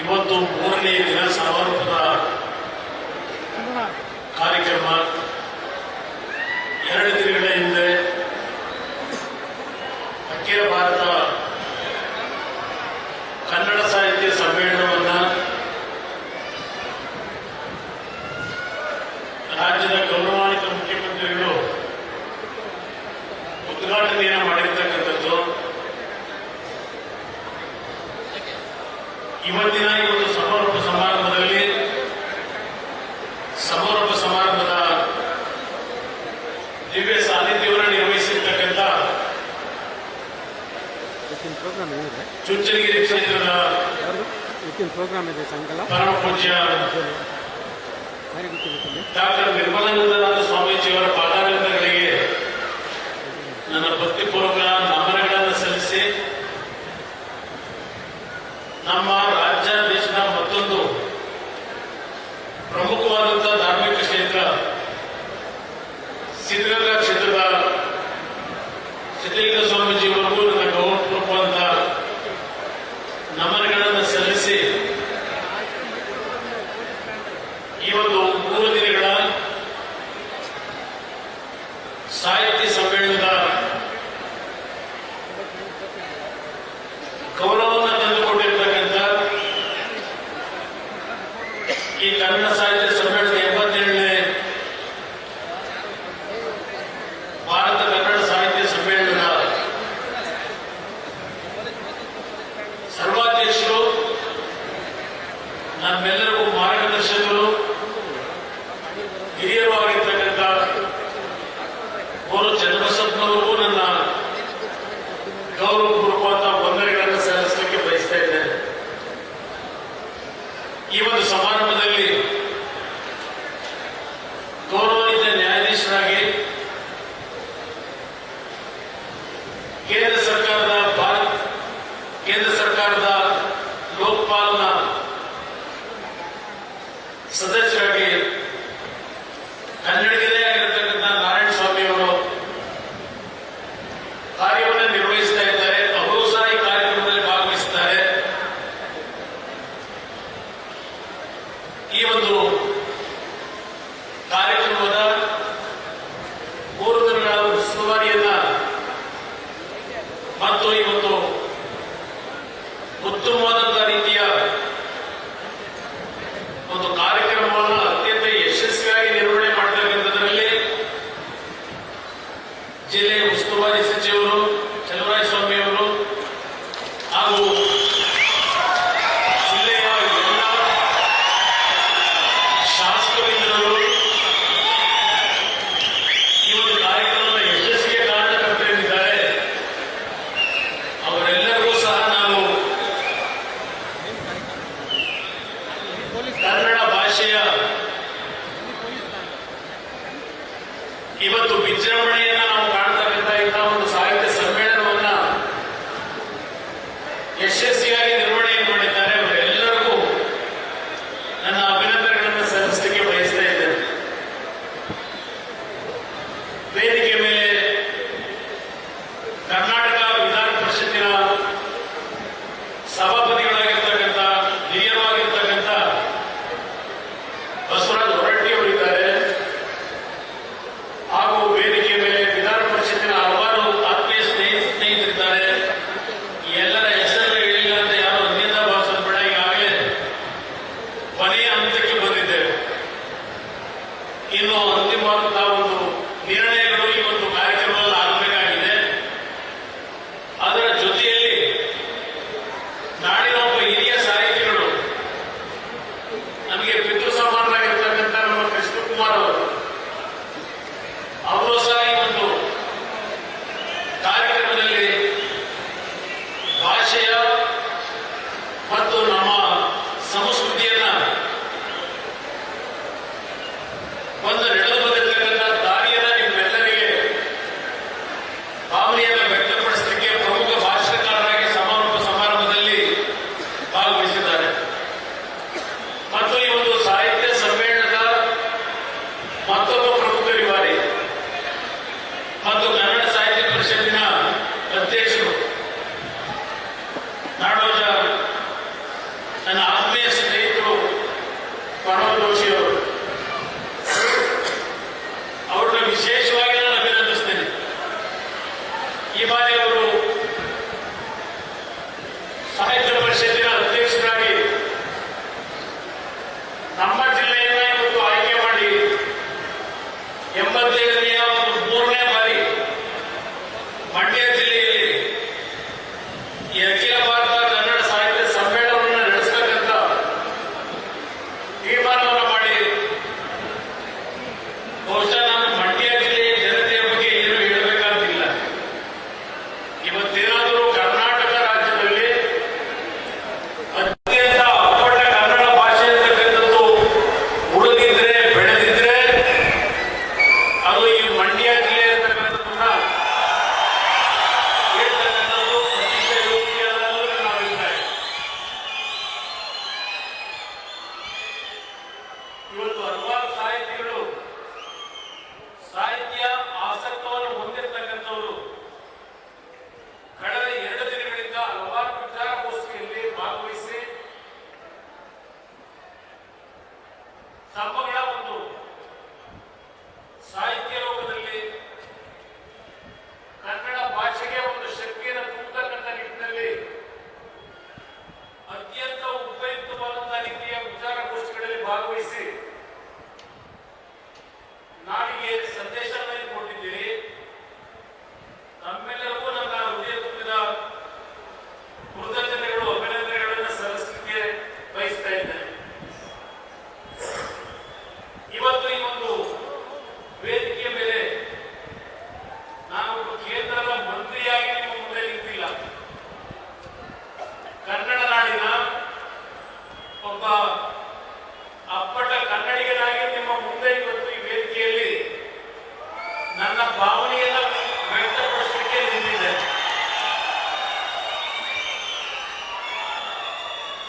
ಇವತ್ತು ಮೂರನೇ ದಿನ ಸಮಾರೋಪದ ಕಾರ್ಯಕ್ರಮ. 2 ದಿನಗಳ ಹಿಂದೆ ಅಖಿಲ ಭಾರತ ಕನ್ನಡ ಸಾಹಿತ್ಯ ಸಮ್ಮೇಳನವನ್ನು ರಾಜ್ಯದ ಗೌರವಾನ್ವಿತ ಮುಖ್ಯಮಂತ್ರಿಗಳು ಉದ್ಘಾಟನೆಯನ್ನು ಮಾಡಿರ್ತಕ್ಕಂಥದ್ದು. ಇವತ್ತಿನ ಈ ಒಂದು ಸಮಾರೋಪ ಸಮಾರಂಭದ ದಿವ್ಯ ಸಾನ್ನಿಧ್ಯವನ್ನು ನಿರ್ವಹಿಸಿರ್ತಕ್ಕಂಥ ಚುಂಚನಗಿರಿ ಕ್ಷೇತ್ರದ ಪರಮ ಪೂಜ್ಯ ಡಾಕ್ಟರ್ ನಿರ್ಮಲಾನಂದನಾಥ ಸ್ವಾಮೀಜಿಯವರ ಪಾದಾರವಿಂದಗಳಿಗೆ ನನ್ನ ಭಕ್ತಿಪೂರ್ವಕ ನಮನಗಳನ್ನು ಸಲ್ಲಿಸಿ ನಮ್ಮ ರಾಜ್ಯ ದೇಶದ ಮತ್ತೊಂದು ಪ್ರಮುಖವಾದಂತಹ ಧಾರ್ಮಿಕ ಕ್ಷೇತ್ರ ಸಿದ್ಧಗಂಗಾ ಕ್ಷೇತ್ರದ ಸಿದ್ಧಲಿಂಗ ಸ್ವಾಮೀಜಿಯವರೆಗೂ ನನ್ನ ಗೌರವಪೂರ್ವಕವಾದ ನಮನಗಳನ್ನು ಸಲ್ಲಿಸಿ ಈ ಒಂದು 3 ದಿನಗಳ ಸಾಹಿತ್ಯ ಸಮ್ಮೇಳನದ ಗೌರವವನ್ನು ತಂದುಕೊಂಡಿರತಕ್ಕಂಥ ಈ ಕನ್ನಡ ಸಾಹಿತ್ಯ ಸಮ್ಮೇಳನದ 87ನೇ ಭಾರತ ಕನ್ನಡ ಸಾಹಿತ್ಯ ಸಮ್ಮೇಳನದ ಸರ್ವಾಧ್ಯಕ್ಷರು, ನಮ್ಮೆಲ್ಲರಿಗೂ ಮಾರ್ಗದರ್ಶಕರು, ಹಿರಿಯರು ಆಗಿರ್ತಕ್ಕಂಥ ಅವರು ಚನ್ನಬಸಪ್ಪನವರಿಗೂ ನನ್ನ ಗೌರವಪೂರ್ವಕವಾದ ವಂದನೆಗಳನ್ನು ಸಲ್ಲಿಸಲಿಕ್ಕೆ ಬಯಸ್ತಾ ಇದ್ದೇನೆ. ಈ ಒಂದು ಸಮಾರಂಭದಲ್ಲಿ ಗೌರವಾನ್ವಿತ ನ್ಯಾಯಾಧೀಶರಾಗಿ ಕೇಂದ್ರ ಸರ್ಕಾರದ ಲೋಕಪಾಲನ ಸದಸ್ಯರಾಗಿ ಕನ್ನಡಿಗರೇ ಆಗಿರತಕ್ಕಂಥ ನಾರಾಯಣ ಸ್ವಾಮಿ ಅವರು ಕಾರ್ಯವನ್ನು ನಿರ್ವಹಿಸ್ತಾ ಇದ್ದಾರೆ. ಅವರು ಸಹ ಈ ಕಾರ್ಯಕ್ರಮದಲ್ಲಿ ಭಾಗವಹಿಸಿದ್ದಾರೆ. ಈ ಒಂದು ಕಾರ್ಯಕ್ರಮದ 3 ದಿನಗಳ ಉಸ್ತುವಾರಿಯನ್ನ ಮತ್ತು ಈ ಒಂದು ಉತ್ತಮವಾದಂತಹ ರೀತಿಯ ಒಂದು ಕಾರ್ಯಕ್ರಮವನ್ನು ಅತ್ಯಂತ ಯಶಸ್ವಿಯಾಗಿ ನಿರ್ವಹಣೆ ಮಾಡತಕ್ಕಂಥದ್ರಲ್ಲಿ ಜಿಲ್ಲೆಯ ಉಸ್ತುವಾರಿ ಸಚಿವರು ಚಲುವರಾಯಸ್ವಾಮಿ ಅವರು ಹಾಗೂ ಜಿಲ್ಲೆಯ ಎಲ್ಲ ಶಾಸಕರು ಈ ಒಂದು ಕಾರ್ಯಕ್ರಮದ ಯಶಸ್ಸಿಗೆ ಕಾರಣಕರ್ತರಿದ್ದಾರೆ. ಅವರೆಲ್ಲರಿಗೂ ಸಹ ನಾನು ಕನ್ನಡ ಭಾಷೆಯ ಇವತ್ತು ವಿಜೃಂಭಣೆಯನ್ನು ನಾವು ಕಾಣ್ತಕ್ಕಂಥ ಇಂತಹ ಒಂದು ಸಾಹಿತ್ಯ ಸಮ್ಮೇಳನವನ್ನ ಯಶಸ್ವಿಯಾಗಿ ನಿರ್ವಹಣೆ ಮಾಡಿದ್ದಾರೆ. ಅವರೆಲ್ಲರಿಗೂ ನನ್ನ ಅಭಿನಂದನೆಗಳನ್ನು ಸಲ್ಲಿಸಲಿಕ್ಕೆ ಬಯಸ್ತಾ ಇದ್ದೇನೆ. ವೇದಿಕೆ ಮೇಲೆ ಕರ್ನಾಟಕ ವಿಧಾನ ಪರಿಷತ್ತಿನ ಸಭಾಪತಿಗಳಾಗಿರ್ತಕ್ಕಂಥ ಹಿರಿಯರಾಗಿರ್ತಕ್ಕಂಥ ಬಸವರಾಜ ಹೊರಟ್ಟಿ ಅವರಿದ್ದಾರೆ. ಹಾಗೂ ವೇದಿಕೆ ಮೇಲೆ ವಿಧಾನ ಪರಿಷತ್ತಿನ ಹಲವಾರು ಆತ್ಮೀಯ ಸ್ನೇಹಿತರಿದ್ದಾರೆ. ಈ ಎಲ್ಲರ ಹೆಸರು ಹೇಳಿ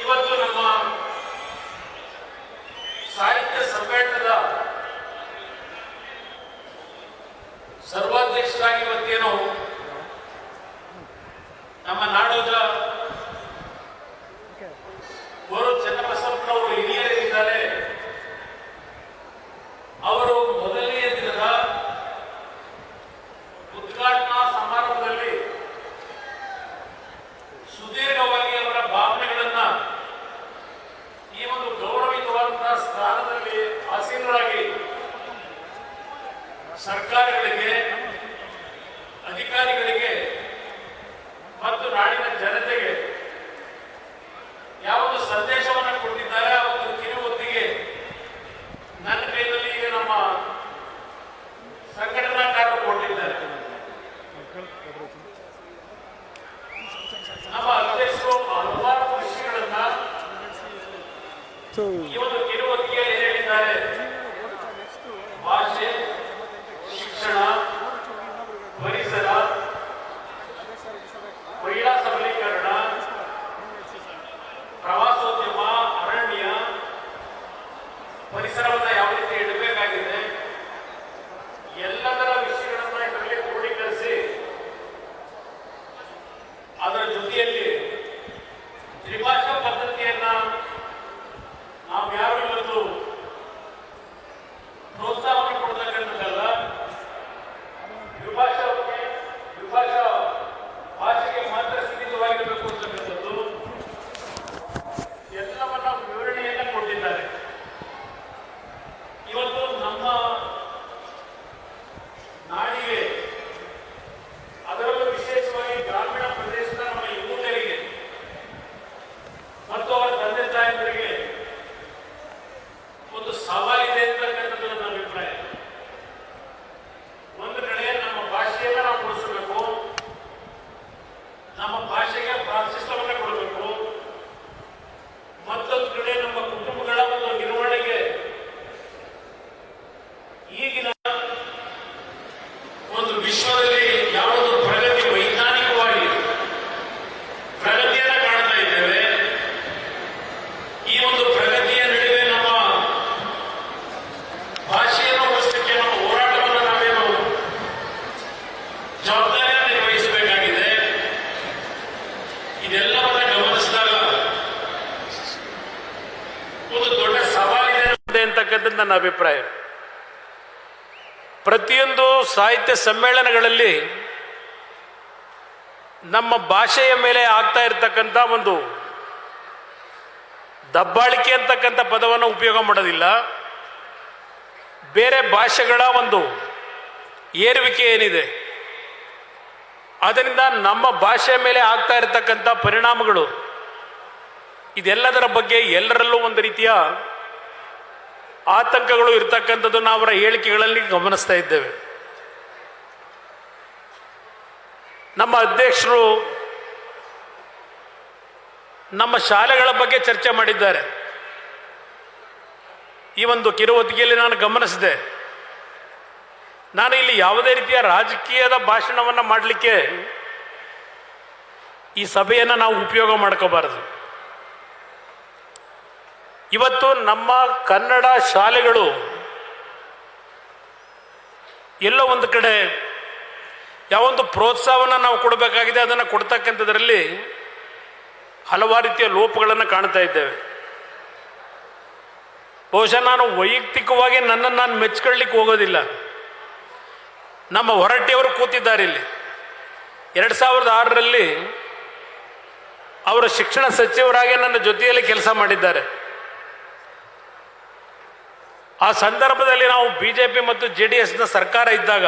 ಇವತ್ತು ನಮ್ಮ ಸಾಹಿತ್ಯ ಸಮ್ಮೇಳನದ ಸರ್ವಾಧ್ಯಕ್ಷರಾಗಿ ಇವತ್ತೇನು ನಮ್ಮ ನಾಡೋಜ ಗೋರು ಚನ್ನಬಸಪ್ಪನವರು ಹಿರಿಯರಿದ್ದಾರೆ. ಅವರು ಮೊದಲನೆಯ ದಿನದ ಉದ್ಘಾಟನಾ ಸಮಾರಂಭದಲ್ಲಿ ಸುದೀರ್ಘವಾಗಿ ಅವರ ಭಾವನೆಗಳನ್ನ ಈ ಒಂದು ಗೌರವಿತವಾದಂತಹ ಸ್ಥಾನದಲ್ಲಿ ಆಸೀನರಾಗಿ ಸರ್ಕಾರಗಳಿಗೆ, ಅಧಿಕಾರಿಗಳಿಗೆ ಮತ್ತು ನಾಡಿನ ಜನತೆಗೆ ಯಾವ ಒಂದು ಸಂದೇಶವನ್ನು ಕೊಟ್ಟಿದ್ದಾರೆ ಆ ಒಂದು ಕಿರುಹೊತ್ತಿಗೆ ನನ್ನ ಕೈಯಲ್ಲಿ ಈಗ ನಮ್ಮ ಸಂಘಟನಾಕಾರರು ಕೊಟ್ಟಿದ್ದಾರೆ. ನಮ್ಮ ಅಧ್ಯಕ್ಷರು ಹಲವಾರು ವಿಷಯಗಳನ್ನ ಈ ಒಂದು ಕಿರುಹೊತ್ತಿಗೆ ಹೇಳಿದ್ದಾರೆ. ಭಾಷೆ, ಶಿಕ್ಷಣ, ಪರಿಸರ, ಮಹಿಳಾ ಸಬಲೀಕರಣ, ಪ್ರವಾಸೋದ್ಯಮ, ಅರಣ್ಯ, ಪರಿಸರವನ್ನು ಯಾವ ರೀತಿ ಇಡಬೇಕಾಗಿದೆ, ಎಲ್ಲದರ ವಿಷಯಗಳನ್ನ ಇದರಲ್ಲಿ ಕ್ರೋಢೀಕರಿಸಿ ಅದರ ಜೊತೆಯಲ್ಲಿ ತ್ರಿಭಾಷಾ ಪದ್ಧತಿಯನ್ನ ನಾವು ಯಾರು ಇವತ್ತು ಪ್ರೋತ್ಸಾಹವನ್ನು ಕೊಡ್ತಕ್ಕಂಥದ್ದಲ್ಲ, ವಿಭಾಷಾ ಭಾಷೆಗೆ ಮಾತ್ರ ಸೀಮಿತವಾಗಿರಬೇಕು ಅಂತಕ್ಕಂಥದ್ದು ಎಲ್ಲವನ್ನ ವಿವರಣೆಯನ್ನ ಕೊಟ್ಟಿದ್ದಾರೆ. ಇವತ್ತು ನಮ್ಮ ನಾಡಿಗೆ, ಅದರಲ್ಲೂ ವಿಶೇಷವಾಗಿ ಗ್ರಾಮೀಣ ಪ್ರದೇಶದ ನಮ್ಮ ಯುವಕರಿಗೆ ಮತ್ತು ಅವರ ತಂದೆ ತಾಯಂದರಿಗೆ ಒಂದು ಸವಾಲಿದೆ ಅಂತಕ್ಕಂಥದ್ದು ನನ್ನ ಅಭಿಪ್ರಾಯ. ಒಂದು ಕಡೆ ನಮ್ಮ ಭಾಷೆಯನ್ನ ನಾವು ಉಳಿಸಬೇಕು, ನಮ್ಮ ಭಾಷೆಗೆ ಪ್ರಾಶಸ್ತ್ಯವನ್ನು ಕೊಡಬೇಕು, ಮತ್ತೊಂದು ಕಡೆ ನಮ್ಮ ಕುಟುಂಬಗಳ ಒಂದು ನಿರ್ವಹಣೆಗೆ ಈಗಿನ ಒಂದು ವಿಶ್ವದಲ್ಲಿ ಯಾವುದು ಪ್ರಗತಿ, ವೈಜ್ಞಾನಿಕವಾಗಿ ಪ್ರಗತಿಯನ್ನು ಕಾಣ್ತಾ ಇದ್ದೇವೆ. ಈ ಒಂದು ಪ್ರಗತಿಯ ನಡುವೆ ನಮ್ಮ ಭಾಷೆಯನ್ನು ಉಳಿಸಲಿಕ್ಕೆ ನಮ್ಮ ಹೋರಾಟವನ್ನು ನಾವೇನು ಜವಾಬ್ದಾರಿಯನ್ನು ನಿರ್ವಹಿಸಬೇಕಾಗಿದೆ. ಇದೆಲ್ಲವನ್ನ ಗಮನಿಸಿದಾಗ ಒಂದು ದೊಡ್ಡ ಸವಾಲಿದೆ ಅಂತಕ್ಕಂಥದ್ದು ನನ್ನ ಅಭಿಪ್ರಾಯ. ಪ್ರತಿಯೊಂದು ಸಾಹಿತ್ಯ ಸಮ್ಮೇಳನಗಳಲ್ಲಿ ನಮ್ಮ ಭಾಷೆಯ ಮೇಲೆ ಆಗ್ತಾ ಇರತಕ್ಕಂಥ ಒಂದು ದಬ್ಬಾಳಿಕೆ ಅಂತಕ್ಕಂಥ ಪದವನ್ನು ಉಪಯೋಗ ಮಾಡೋದಿಲ್ಲ. ಬೇರೆ ಭಾಷೆಗಳ ಒಂದು ಏರುವಿಕೆ ಏನಿದೆ, ಅದರಿಂದ ನಮ್ಮ ಭಾಷೆಯ ಮೇಲೆ ಆಗ್ತಾ ಇರತಕ್ಕಂಥ ಪರಿಣಾಮಗಳು, ಇದೆಲ್ಲದರ ಬಗ್ಗೆ ಎಲ್ಲರಲ್ಲೂ ಒಂದು ರೀತಿಯ ಆತಂಕಗಳು ಇರತಕ್ಕಂಥದ್ದನ್ನು ಅವರ ಹೇಳಿಕೆಗಳಲ್ಲಿ ಗಮನಿಸ್ತಾ ಇದ್ದೇವೆ. ನಮ್ಮ ಅಧ್ಯಕ್ಷರು ನಮ್ಮ ಶಾಲೆಗಳ ಬಗ್ಗೆ ಚರ್ಚೆ ಮಾಡಿದ್ದಾರೆ. ಈ ಒಂದು ಕಿರುಹೊತ್ತಿಗೆಯಲ್ಲಿ ನಾನು ಗಮನಿಸಿದೆ. ನಾನು ಇಲ್ಲಿ ಯಾವುದೇ ರೀತಿಯ ರಾಜಕೀಯದ ಭಾಷಣವನ್ನು ಮಾಡಲಿಕ್ಕೆ ಈ ಸಭೆಯನ್ನು ನಾವು ಉಪಯೋಗ ಮಾಡ್ಕೋಬಾರದು. ಇವತ್ತು ನಮ್ಮ ಕನ್ನಡ ಶಾಲೆಗಳು ಎಲ್ಲೋ ಒಂದು ಕಡೆ ಯಾವೊಂದು ಪ್ರೋತ್ಸಾಹವನ್ನು ನಾವು ಕೊಡಬೇಕಾಗಿದೆ, ಅದನ್ನು ಕೊಡ್ತಕ್ಕಂಥದ್ರಲ್ಲಿ ಹಲವಾರು ರೀತಿಯ ಲೋಪಗಳನ್ನು ಕಾಣ್ತಾ ಇದ್ದೇವೆ. ಬಹುಶಃ ನಾನು ವೈಯಕ್ತಿಕವಾಗಿ ನನ್ನನ್ನು ನಾನು ಮೆಚ್ಕೊಳ್ಳಿಕ್ಕೆ ಹೋಗೋದಿಲ್ಲ. ನಮ್ಮ ಹೊರಟ್ಟಿಯವರು ಕೂತಿದ್ದಾರೆ ಇಲ್ಲಿ. 2006ರಲ್ಲಿ ಅವರು ಶಿಕ್ಷಣ ಸಚಿವರಾಗಿ ನನ್ನ ಜೊತೆಯಲ್ಲಿ ಕೆಲಸ ಮಾಡಿದ್ದಾರೆ. ಆ ಸಂದರ್ಭದಲ್ಲಿ ನಾವು ಬಿಜೆಪಿ ಮತ್ತು JDSನ ಸರ್ಕಾರ ಇದ್ದಾಗ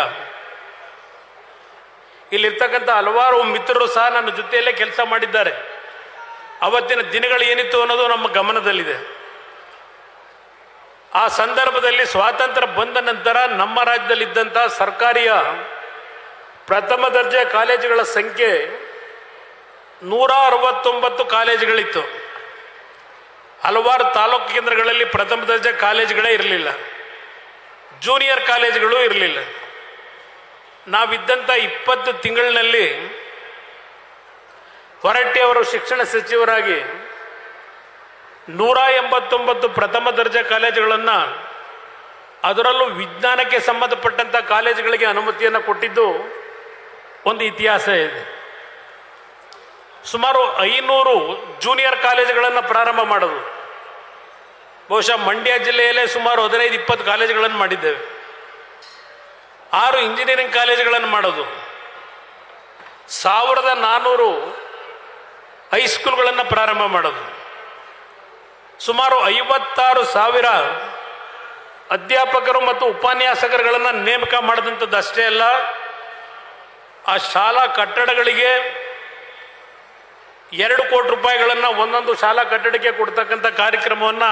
ಇಲ್ಲಿರ್ತಕ್ಕಂಥ ಹಲವಾರು ಮಿತ್ರರು ಸಹ ನನ್ನ ಜೊತೆಯಲ್ಲೇ ಕೆಲಸ ಮಾಡಿದ್ದಾರೆ. ಅವತ್ತಿನ ದಿನಗಳು ಏನಿತ್ತು ಅನ್ನೋದು ನಮ್ಮ ಗಮನದಲ್ಲಿದೆ. ಆ ಸಂದರ್ಭದಲ್ಲಿ ಸ್ವಾತಂತ್ರ್ಯ ಬಂದ ನಂತರ ನಮ್ಮ ರಾಜ್ಯದಲ್ಲಿದ್ದಂಥ ಸರ್ಕಾರಿಯ ಪ್ರಥಮ ದರ್ಜೆ ಕಾಲೇಜುಗಳ ಸಂಖ್ಯೆ 169 ಕಾಲೇಜುಗಳಿತ್ತು. ಹಲವಾರು ತಾಲೂಕು ಕೇಂದ್ರಗಳಲ್ಲಿ ಪ್ರಥಮ ದರ್ಜೆ ಕಾಲೇಜುಗಳೇ ಇರಲಿಲ್ಲ, ಜೂನಿಯರ್ ಕಾಲೇಜುಗಳು ಇರಲಿಲ್ಲ. ನಾವಿದ್ದಂಥ 20 ತಿಂಗಳಿನಲ್ಲಿ ಹೊರಟ್ಟಿಯವರು ಶಿಕ್ಷಣ ಸಚಿವರಾಗಿ 189 ಪ್ರಥಮ ದರ್ಜೆ ಕಾಲೇಜುಗಳನ್ನು, ಅದರಲ್ಲೂ ವಿಜ್ಞಾನಕ್ಕೆ ಸಂಬಂಧಪಟ್ಟಂಥ ಕಾಲೇಜುಗಳಿಗೆ ಅನುಮತಿಯನ್ನು ಕೊಟ್ಟಿದ್ದು ಒಂದು ಇತಿಹಾಸ ಇದೆ. ಸುಮಾರು 500 ಜೂನಿಯರ್ ಕಾಲೇಜುಗಳನ್ನು ಪ್ರಾರಂಭ ಮಾಡೋದು. ಬಹುಶಃ ಮಂಡ್ಯ ಜಿಲ್ಲೆಯಲ್ಲೇ ಸುಮಾರು 15-20 ಕಾಲೇಜುಗಳನ್ನು ಮಾಡಿದ್ದೇವೆ. 6 ಇಂಜಿನಿಯರಿಂಗ್ ಕಾಲೇಜುಗಳನ್ನು ಮಾಡೋದು, 1400 ಹೈಸ್ಕೂಲ್ಗಳನ್ನು ಪ್ರಾರಂಭ ಮಾಡೋದು, ಸುಮಾರು 56,000 ಅಧ್ಯಾಪಕರು ಮತ್ತು ಉಪನ್ಯಾಸಕರುಗಳನ್ನು ನೇಮಕ ಮಾಡಿದಂಥದ್ದು ಅಷ್ಟೇ ಅಲ್ಲ, ಆ ಶಾಲಾ ಕಟ್ಟಡಗಳಿಗೆ 2 ಕೋಟಿ ರೂಪಾಯಿಗಳನ್ನು ಒಂದೊಂದು ಶಾಲಾ ಕಟ್ಟಡಕ್ಕೆ ಕೊಡ್ತಕ್ಕಂಥ ಕಾರ್ಯಕ್ರಮವನ್ನು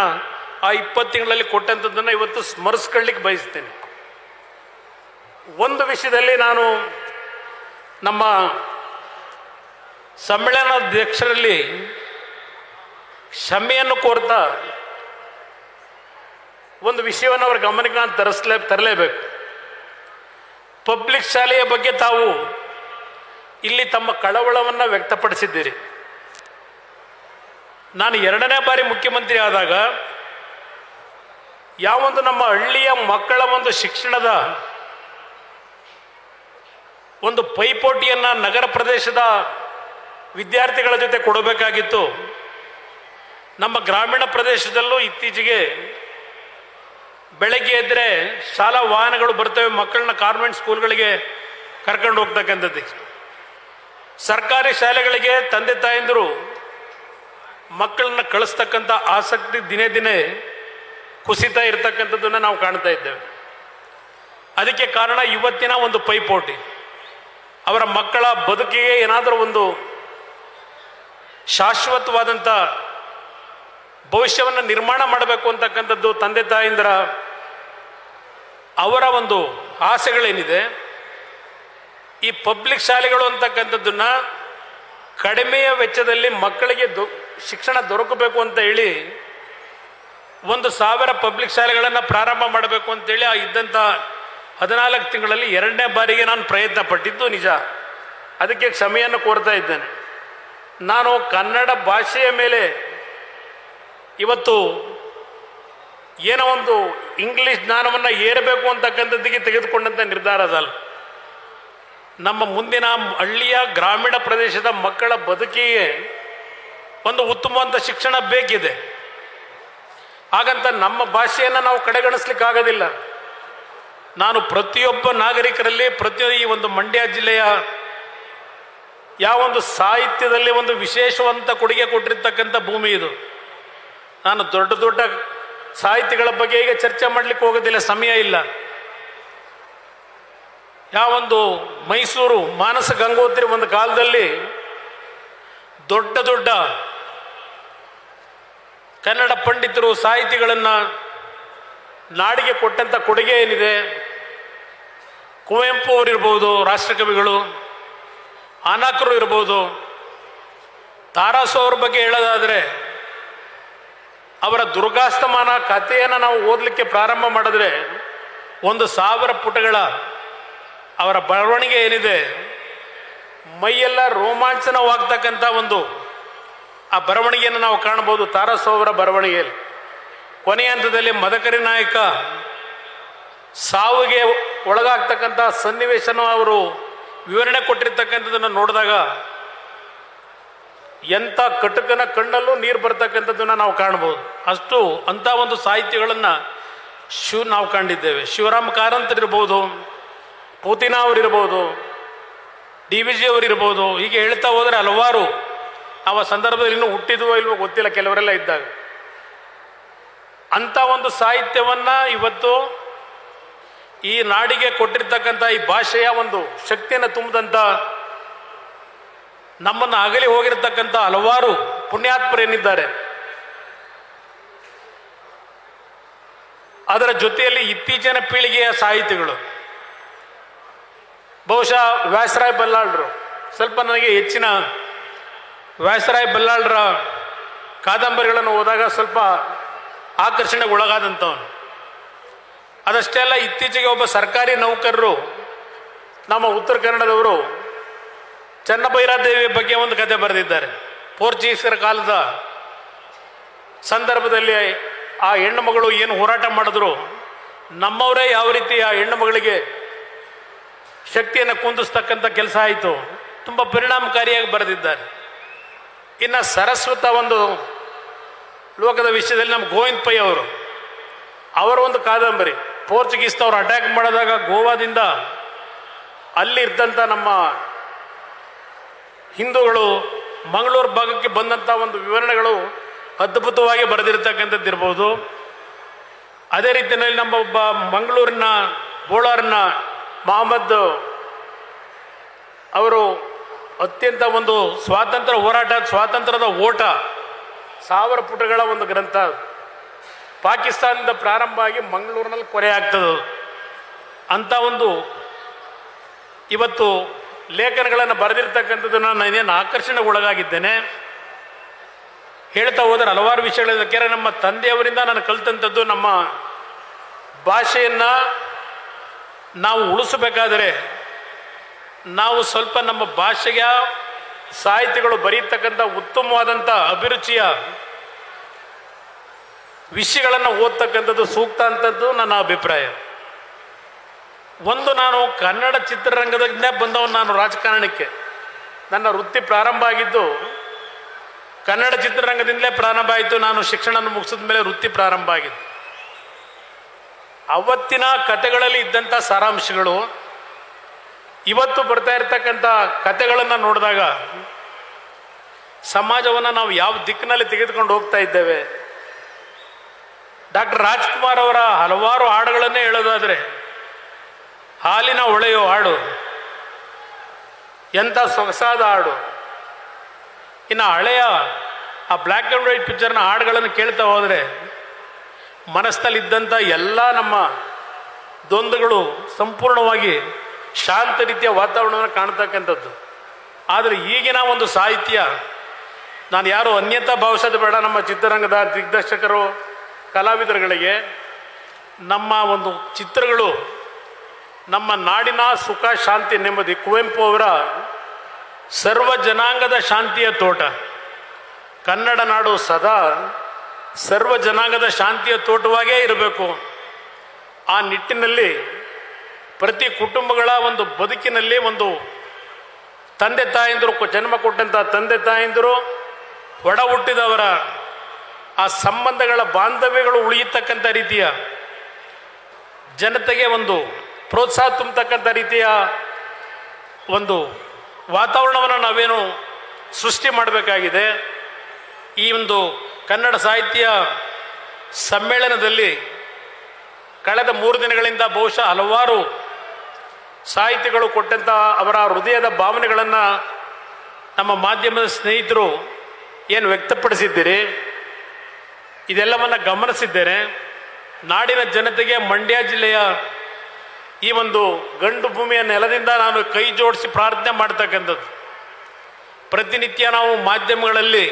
ಆ 20 ತಿಂಗಳಲ್ಲಿ ಕೊಟ್ಟಂಥದ್ದನ್ನು ಇವತ್ತು ಸ್ಮರಿಸ್ಕೊಳ್ಳಿಕ್ಕೆ ಬಯಸ್ತೇನೆ. ಒಂದು ವಿಷಯದಲ್ಲಿ ನಾನು ನಮ್ಮ ಸಮ್ಮೇಳನಾಧ್ಯಕ್ಷರಲ್ಲಿ ಕ್ಷಮೆಯನ್ನು ಕೋರ್ತಾ ಒಂದು ವಿಷಯವನ್ನು ಅವರ ಗಮನಕ್ಕೆ ನಾನು ತರಲೇಬೇಕು. ಪಬ್ಲಿಕ್ ಶಾಲೆಯ ಬಗ್ಗೆ ತಾವು ಇಲ್ಲಿ ತಮ್ಮ ಕಳವಳವನ್ನು ವ್ಯಕ್ತಪಡಿಸಿದ್ದೀರಿ. ನಾನು 2ನೇ ಬಾರಿ ಮುಖ್ಯಮಂತ್ರಿ ಆದಾಗ ಯಾವೊಂದು ನಮ್ಮ ಹಳ್ಳಿಯ ಮಕ್ಕಳ ಒಂದು ಶಿಕ್ಷಣದ ಒಂದು ಪೈಪೋಟಿಯನ್ನು ನಗರ ಪ್ರದೇಶದ ವಿದ್ಯಾರ್ಥಿಗಳ ಜೊತೆ ಕೊಡಬೇಕಾಗಿತ್ತು, ನಮ್ಮ ಗ್ರಾಮೀಣ ಪ್ರದೇಶದಲ್ಲೂ ಇತ್ತೀಚೆಗೆ ಬೆಳಗ್ಗೆ ಎದ್ದರೆ ಶಾಲಾ ವಾಹನಗಳು ಬರ್ತವೆ, ಮಕ್ಕಳನ್ನ ಕಾನ್ವೆಂಟ್ ಸ್ಕೂಲ್ಗಳಿಗೆ ಕರ್ಕೊಂಡು ಹೋಗ್ತಕ್ಕಂಥದ್ದು. ಸರ್ಕಾರಿ ಶಾಲೆಗಳಿಗೆ ತಂದೆ ತಾಯಂದಿರು ಮಕ್ಕಳನ್ನ ಕಳಿಸ್ತಕ್ಕಂಥ ಆಸಕ್ತಿ ದಿನೇ ದಿನೇ ಕುಸಿತಾ ಇರತಕ್ಕಂಥದ್ದನ್ನು ನಾವು ಕಾಣ್ತಾ ಇದ್ದೇವೆ. ಅದಕ್ಕೆ ಕಾರಣ ಇವತ್ತಿನ ಒಂದು ಪೈಪೋಟಿ. ಅವರ ಮಕ್ಕಳ ಬದುಕಿಗೆ ಏನಾದರೂ ಒಂದು ಶಾಶ್ವತವಾದಂಥ ಭವಿಷ್ಯವನ್ನು ನಿರ್ಮಾಣ ಮಾಡಬೇಕು ಅಂತಕ್ಕಂಥದ್ದು ತಂದೆ ತಾಯಂದಿರ ಅವರ ಒಂದು ಆಸೆಗಳೇನಿದೆ, ಈ ಪಬ್ಲಿಕ್ ಶಾಲೆಗಳು ಅಂತಕ್ಕಂಥದ್ದನ್ನು ಕಡಿಮೆಯ ವೆಚ್ಚದಲ್ಲಿ ಮಕ್ಕಳಿಗೆ ಶಿಕ್ಷಣ ದೊರಕಬೇಕು ಅಂತ ಹೇಳಿ 1,000 ಪಬ್ಲಿಕ್ ಶಾಲೆಗಳನ್ನು ಪ್ರಾರಂಭ ಮಾಡಬೇಕು ಅಂತೇಳಿ ಆ ಇದ್ದಂಥ 14 ತಿಂಗಳಲ್ಲಿ 2ನೇ ಬಾರಿಗೆ ನಾನು ಪ್ರಯತ್ನ ಪಟ್ಟಿದ್ದು ನಿಜ. ಅದಕ್ಕೆ ಕ್ಷಮೆಯನ್ನು ಕೋರ್ತಾ ಇದ್ದೇನೆ. ನಾನು ಕನ್ನಡ ಭಾಷೆಯ ಮೇಲೆ ಇವತ್ತು ಏನೋ ಒಂದು ಇಂಗ್ಲಿಷ್ ಜ್ಞಾನವನ್ನು ಏರಬೇಕು ಅಂತಕ್ಕಂಥದ್ದಿಗೆ ತೆಗೆದುಕೊಂಡಂಥ ನಿರ್ಧಾರ ಅದಲ್ಲ. ನಮ್ಮ ಮುಂದಿನ ಹಳ್ಳಿಯ ಗ್ರಾಮೀಣ ಪ್ರದೇಶದ ಮಕ್ಕಳ ಬದುಕಿಗೆ ಒಂದು ಉತ್ತಮವಾದ ಶಿಕ್ಷಣ ಬೇಕಿದೆ. ಹಾಗಂತ ನಮ್ಮ ಭಾಷೆಯನ್ನು ನಾವು ಕಡೆಗಣಿಸ್ಲಿಕ್ಕಾಗೋದಿಲ್ಲ. ನಾನು ಪ್ರತಿಯೊಬ್ಬ ನಾಗರಿಕರಲ್ಲಿ ಈ ಒಂದು ಮಂಡ್ಯ ಜಿಲ್ಲೆಯ ಯಾವೊಂದು ಸಾಹಿತ್ಯದಲ್ಲಿ ಒಂದು ವಿಶೇಷವಂತ ಕೊಡುಗೆ ಕೊಟ್ಟಿರ್ತಕ್ಕಂಥ ಭೂಮಿ ಇದು. ನಾನು ದೊಡ್ಡ ದೊಡ್ಡ ಸಾಹಿತಿಗಳ ಬಗ್ಗೆ ಈಗ ಚರ್ಚೆ ಮಾಡಲಿಕ್ಕೆ ಹೋಗೋದಿಲ್ಲ, ಸಮಯ ಇಲ್ಲ. ಯಾವೊಂದು ಮೈಸೂರು ಮಾನಸ ಗಂಗೋತ್ರಿ ಒಂದು ಕಾಲದಲ್ಲಿ ದೊಡ್ಡ ದೊಡ್ಡ ಕನ್ನಡ ಪಂಡಿತರು ಸಾಹಿತಿಗಳನ್ನು ನಾಡಿಗೆ ಕೊಟ್ಟಂಥ ಕೊಡುಗೆ ಏನಿದೆ, ಕುವೆಂಪು ಅವರಿರ್ಬೋದು, ರಾಷ್ಟ್ರಕವಿಗಳು, ಅನಾಕರು ಇರ್ಬೋದು, ತಾರಾಸು ಅವ್ರ ಬಗ್ಗೆ ಹೇಳೋದಾದರೆ ಅವರ ದುರ್ಗಾಸ್ತಮಾನ ಕಥೆಯನ್ನು ನಾವು ಓದಲಿಕ್ಕೆ ಪ್ರಾರಂಭ ಮಾಡಿದ್ರೆ 1,000 ಪುಟಗಳ ಅವರ ಬರವಣಿಗೆ ಏನಿದೆ, ಮೈಯೆಲ್ಲ ರೋಮಾಂಚನವಾಗ್ತಕ್ಕಂಥ ಒಂದು ಆ ಬರವಣಿಗೆಯನ್ನು ನಾವು ಕಾಣ್ಬೋದು ತಾರಾಸು ಅವರ ಬರವಣಿಗೆಯಲ್ಲಿ. ಕೊನೆಯ ಹಂತದಲ್ಲಿ ಮದಕರಿ ನಾಯಕ ಸಾವಿಗೆ ಒಳಗಾಗ್ತಕ್ಕಂಥ ಸನ್ನಿವೇಶನ ಅವರು ವಿವರಣೆ ಕೊಟ್ಟಿರ್ತಕ್ಕಂಥದ್ದನ್ನು ನೋಡಿದಾಗ ಎಂಥ ಕಟುಕನ ಕಣ್ಣಲ್ಲೂ ನೀರು ಬರ್ತಕ್ಕಂಥದ್ದನ್ನು ನಾವು ಕಾಣ್ಬೋದು. ಅಂಥ ಒಂದು ಸಾಹಿತ್ಯಗಳನ್ನು ನಾವು ಕಂಡಿದ್ದೇವೆ. ಶಿವರಾಮ್ ಕಾರಂತರಿರ್ಬೋದು, ಪೂತಿನ ಅವರಿರ್ಬೋದು, DVG ಅವರಿರ್ಬೋದು, ಹೀಗೆ ಹೇಳ್ತಾ ಹೋದರೆ ಹಲವಾರು ಆ ಸಂದರ್ಭದಲ್ಲಿ ಇನ್ನೂ ಹುಟ್ಟಿದ್ವೋ ಇಲ್ವೋ ಗೊತ್ತಿಲ್ಲ, ಕೆಲವರೆಲ್ಲ ಇದ್ದಾಗ. ಅಂಥ ಒಂದು ಸಾಹಿತ್ಯವನ್ನು ಇವತ್ತು ಈ ನಾಡಿಗೆ ಕೊಟ್ಟಿರ್ತಕ್ಕಂಥ ಈ ಭಾಷೆಯ ಒಂದು ಶಕ್ತಿಯನ್ನು ತುಂಬಿದಂಥ ನಮ್ಮನ್ನು ಅಗಲಿ ಹೋಗಿರ್ತಕ್ಕಂಥ ಹಲವಾರು ಪುಣ್ಯಾತ್ಮರೇನಿದ್ದಾರೆ, ಅದರ ಜೊತೆಯಲ್ಲಿ ಇತ್ತೀಚಿನ ಪೀಳಿಗೆಯ ಸಾಹಿತಿಗಳು, ಬಹುಶಃ ವ್ಯಾಸರಾಯ್ ಬಲ್ಲಾಳರು, ಸ್ವಲ್ಪ ನನಗೆ ಹೆಚ್ಚಿನ ವ್ಯಾಸರಾಯ್ ಬಲ್ಲಾಳರ ಕಾದಂಬರಿಗಳನ್ನು ಓದಾಗ ಸ್ವಲ್ಪ ಆಕರ್ಷಣೆಗೆ ಒಳಗಾದಂಥವನು. ಅದಷ್ಟೇ ಅಲ್ಲ, ಇತ್ತೀಚೆಗೆ ಒಬ್ಬ ಸರ್ಕಾರಿ ನೌಕರರು ನಮ್ಮ ಉತ್ತರ ಕನ್ನಡದವರು ಚನ್ನಭೈರಾದೇವಿ ಬಗ್ಗೆ ಒಂದು ಕತೆ ಬರೆದಿದ್ದಾರೆ. ಪೋರ್ಚುಗೀಸರ ಕಾಲದ ಸಂದರ್ಭದಲ್ಲಿ ಆ ಹೆಣ್ಣು ಮಗಳು ಏನು ಹೋರಾಟ ಮಾಡಿದ್ರು, ನಮ್ಮವರೇ ಯಾವ ರೀತಿ ಆ ಹೆಣ್ಣು ಮಗಳಿಗೆ ಶಕ್ತಿಯನ್ನು ಕುಂದಿಸ್ತಕ್ಕಂಥ ಕೆಲಸ ಆಯಿತು. ತುಂಬ ಪರಿಣಾಮಕಾರಿಯಾಗಿ ಬರೆದಿದ್ದಾರೆ. ಇನ್ನು ಸರಸ್ವತ ಒಂದು ಲೋಕದ ವಿಷಯದಲ್ಲಿ ನಮ್ಮ ಗೋವಿಂದ ಪೈ ಅವರ ಒಂದು ಕಾದಂಬರಿ, ಪೋರ್ಚುಗೀಸ್ನವರು ಅಟ್ಯಾಕ್ ಮಾಡಿದಾಗ ಗೋವಾದಿಂದ ಅಲ್ಲಿ ಇದ್ದಂಥ ನಮ್ಮ ಹಿಂದೂಗಳು ಮಂಗಳೂರು ಭಾಗಕ್ಕೆ ಬಂದಂಥ ಒಂದು ವಿವರಣೆಗಳು ಅದ್ಭುತವಾಗಿ ಬರೆದಿರ್ತಕ್ಕಂಥದ್ದು ಇರ್ಬೋದು. ಅದೇ ರೀತಿಯಲ್ಲಿ ನಮ್ಮ ಒಬ್ಬ ಮಂಗಳೂರಿನ ಬೋಳಾರಿನ ಮಹಮ್ಮದ್ ಅವರು ಅತ್ಯಂತ ಒಂದು ಸ್ವಾತಂತ್ರ್ಯದ ಓಟ 1000 ಪುಟಗಳ ಒಂದು ಗ್ರಂಥ. ಪಾಕಿಸ್ತಾನದಿಂದ ಪ್ರಾರಂಭ ಆಗಿ ಮಂಗಳೂರಿನಲ್ಲಿ ಕೊನೆ ಆಗ್ತದೆ. ಅಂಥ ಒಂದು ಇವತ್ತು ಲೇಖನಗಳನ್ನು ಬರೆದಿರ್ತಕ್ಕಂಥದ್ದನ್ನು ನಾನೇನು ಆಕರ್ಷಣೆಗೊಳಗಾಗಿದ್ದೇನೆ. ಹೇಳ್ತಾ ಹೋದರೆ ಹಲವಾರು ವಿಷಯಗಳಿದ್ದಕ್ಕೆ ನಮ್ಮ ತಂದೆಯವರಿಂದ ನಾನು ಕಲಿತಂಥದ್ದು, ನಮ್ಮ ಭಾಷೆಯನ್ನು ನಾವು ಉಳಿಸಬೇಕಾದರೆ ನಾವು ಸ್ವಲ್ಪ ನಮ್ಮ ಭಾಷೆಯ ಸಾಹಿತಿಗಳು ಬರೀತಕ್ಕಂಥ ಉತ್ತಮವಾದಂಥ ಅಭಿರುಚಿಯ ವಿಷಯಗಳನ್ನು ಓದ್ತಕ್ಕಂಥದ್ದು ಸೂಕ್ತ ಅಂತದ್ದು ನನ್ನ ಅಭಿಪ್ರಾಯ. ಒಂದು, ನಾನು ಕನ್ನಡ ಚಿತ್ರರಂಗದಿಂದ ಬಂದವನು. ನಾನು ರಾಜಕಾರಣಕ್ಕೆ ನನ್ನ ವೃತ್ತಿ ಪ್ರಾರಂಭ ಆಗಿದ್ದು ಕನ್ನಡ ಚಿತ್ರರಂಗದಿಂದಲೇ ಪ್ರಾರಂಭ ಆಯಿತು. ನಾನು ಶಿಕ್ಷಣ ಮುಗಿಸಿದ ಮೇಲೆ ವೃತ್ತಿ ಪ್ರಾರಂಭ ಆಗಿದ್ದು. ಅವತ್ತಿನ ಕಥೆಗಳಲ್ಲಿ ಇದ್ದಂಥ ಸಾರಾಂಶಗಳು ಇವತ್ತು ಬರ್ತಾ ಇರ್ತಕ್ಕಂಥ ಕಥೆಗಳನ್ನು ನೋಡಿದಾಗ ಸಮಾಜವನ್ನು ನಾವು ಯಾವ ದಿಕ್ಕಿನಲ್ಲಿ ತೆಗೆದುಕೊಂಡು ಹೋಗ್ತಾ ಇದ್ದೇವೆ. ಡಾಕ್ಟರ್ ರಾಜ್ಕುಮಾರ್ ಅವರ ಹಲವಾರು ಹಾಡುಗಳನ್ನೇ ಹೇಳೋದಾದರೆ, ಹಾಲಿನ ಹೊಳೆಯೋ ಹಾಡು ಎಂಥ ಸೊಗಸಾದ ಹಾಡು. ಇನ್ನು ಹಳೆಯ ಆ ಬ್ಲ್ಯಾಕ್ ಆ್ಯಂಡ್ ವೈಟ್ ಪಿಕ್ಚರ್ನ ಹಾಡುಗಳನ್ನು ಕೇಳ್ತಾ ಹೋದರೆ ಮನಸ್ಸಿನಲ್ಲಿದ್ದಂಥ ಎಲ್ಲ ನಮ್ಮ ದ್ವಂದ್ವಗಳು ಸಂಪೂರ್ಣವಾಗಿ ಶಾಂತ ರೀತಿಯ ವಾತಾವರಣವನ್ನು ಕಾಣ್ತಕ್ಕಂಥದ್ದು. ಆದರೆ ಈಗಿನ ಒಂದು ಸಾಹಿತ್ಯ, ನಾನು ಯಾರು ಅನ್ಯತಾ ಭಾವಿಸೋದು ಬೇಡ, ನಮ್ಮ ಚಿತ್ರರಂಗದ ದಿಗ್ದರ್ಶಕರು ಕಲಾವಿದರುಗಳಿಗೆ ನಮ್ಮ ಒಂದು ಚಿತ್ರಗಳು ನಮ್ಮ ನಾಡಿನ ಸುಖ ಶಾಂತಿ ನೆಮ್ಮದಿ, ಕುವೆಂಪು ಅವರ ಸರ್ವ ಜನಾಂಗದ ಶಾಂತಿಯ ತೋಟ, ಕನ್ನಡ ನಾಡು ಸದಾ ಸರ್ವ ಜನಾಂಗದ ಶಾಂತಿಯ ತೋಟವಾಗೇ ಇರಬೇಕು. ಆ ನಿಟ್ಟಿನಲ್ಲಿ ಪ್ರತಿ ಕುಟುಂಬಗಳ ಒಂದು ಬದುಕಿನಲ್ಲಿ ಒಂದು ತಂದೆ ತಾಯಂದಿರು, ಜನ್ಮ ಕೊಟ್ಟಂಥ ತಂದೆ ತಾಯಂದಿರು, ಒಡ ಹುಟ್ಟಿದವರ ಆ ಸಂಬಂಧಗಳ ಬಾಂಧವ್ಯಗಳು ಉಳಿಯತಕ್ಕಂಥ ರೀತಿಯ ಜನತೆಗೆ ಒಂದು ಪ್ರೋತ್ಸಾಹ ತುಂಬತಕ್ಕಂಥ ರೀತಿಯ ಒಂದು ವಾತಾವರಣವನ್ನು ನಾವೇನು ಸೃಷ್ಟಿ ಮಾಡಬೇಕಾಗಿದೆ. ಈ ಒಂದು ಕನ್ನಡ ಸಾಹಿತ್ಯ ಸಮ್ಮೇಳನದಲ್ಲಿ ಕಳೆದ 3 ದಿನಗಳಿಂದ ಬಹುಶಃ ಹಲವಾರು ಸಾಹಿತಿಗಳು ಕೊಟ್ಟಂಥ ಅವರ ಹೃದಯದ ಭಾವನೆಗಳನ್ನು ನಮ್ಮ ಮಾಧ್ಯಮದ ಸ್ನೇಹಿತರು ಏನು ವ್ಯಕ್ತಪಡಿಸಿದ್ದೀರಿ, ಇದೆಲ್ಲವನ್ನು ಗಮನಿಸಿದ್ದೇನೆ. ನಾಡಿನ ಜನತೆಗೆ ಮಂಡ್ಯ ಜಿಲ್ಲೆಯ ಈ ಒಂದು ಗಂಡು ಭೂಮಿಯ ನೆಲದಿಂದ ನಾನು ಕೈ ಜೋಡಿಸಿ ಪ್ರಾರ್ಥನೆ ಮಾಡ್ತಕ್ಕಂಥದ್ದು. ಪ್ರತಿನಿತ್ಯ ನಾವು ಮಾಧ್ಯಮಗಳಲ್ಲಿ